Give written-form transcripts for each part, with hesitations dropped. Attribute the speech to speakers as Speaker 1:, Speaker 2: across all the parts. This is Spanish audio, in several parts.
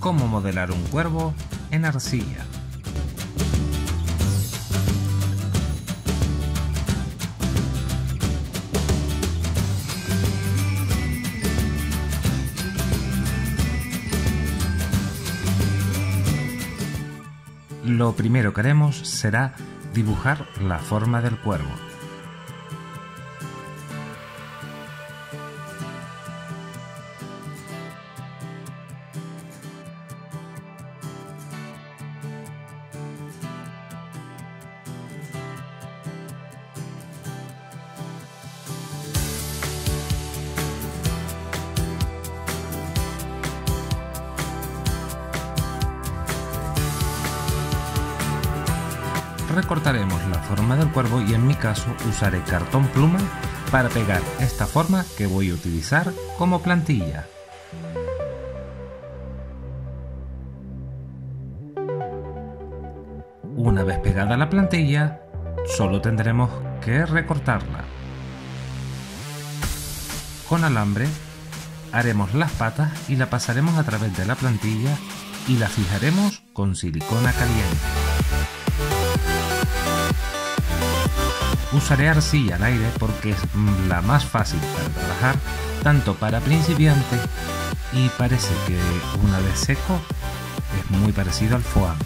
Speaker 1: cómo modelar un cuervo en arcilla. Lo primero que haremos será dibujar la forma del cuervo. Recortaremos la forma del cuervo y en mi caso usaré cartón pluma para pegar esta forma que voy a utilizar como plantilla. Una vez pegada la plantilla, solo tendremos que recortarla. Con alambre haremos las patas y la pasaremos a través de la plantilla y la fijaremos con silicona caliente. Usaré arcilla al aire porque es la más fácil para trabajar, tanto para principiantes, y parece que una vez seco es muy parecido al foam.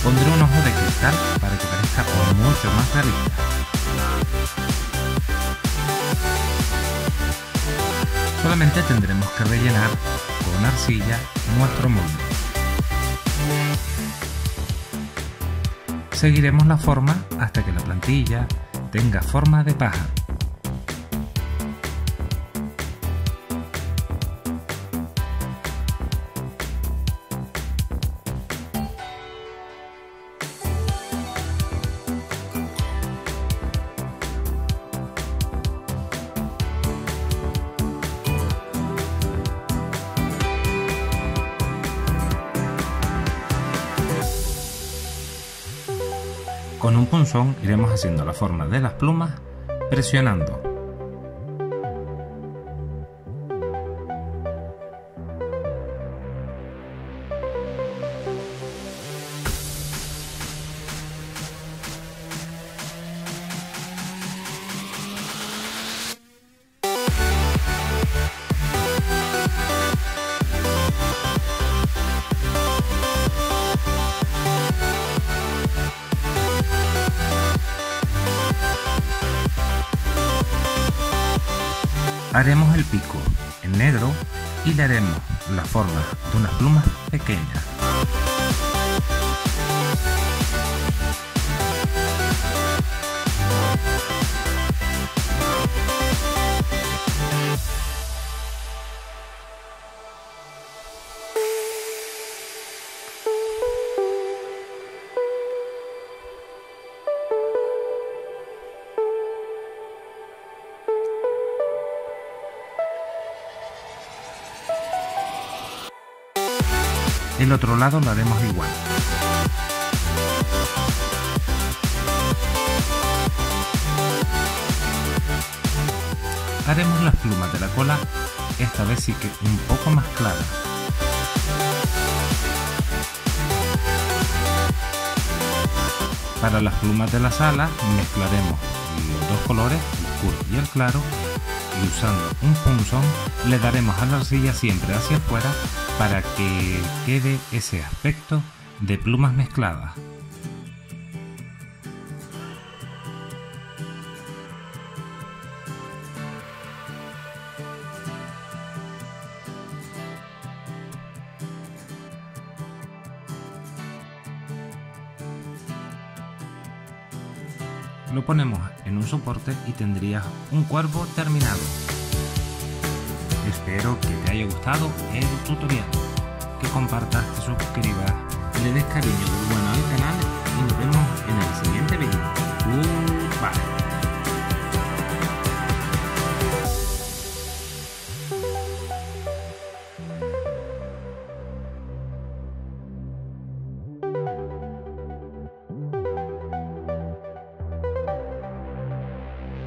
Speaker 1: Pondré un ojo de cristal para que parezca mucho más realista. Solamente tendremos que rellenar con arcilla nuestro molde. Seguiremos la forma hasta que la plantilla tenga forma de paja. Con un punzón iremos haciendo la forma de las plumas presionando. Haremos el pico en negro y le haremos la forma de unas plumas pequeñas. El otro lado lo haremos igual. Haremos las plumas de la cola, esta vez sí que un poco más claras. Para las plumas de las alas mezclaremos los dos colores, el oscuro y el claro, y usando un punzón le daremos a la arcilla siempre hacia afuera para que quede ese aspecto de plumas mezcladas. Lo ponemos en un soporte y tendrías un cuervo terminado. Espero que te haya gustado el tutorial, que compartas, te suscribas, le des cariño del bueno al canal y nos vemos en el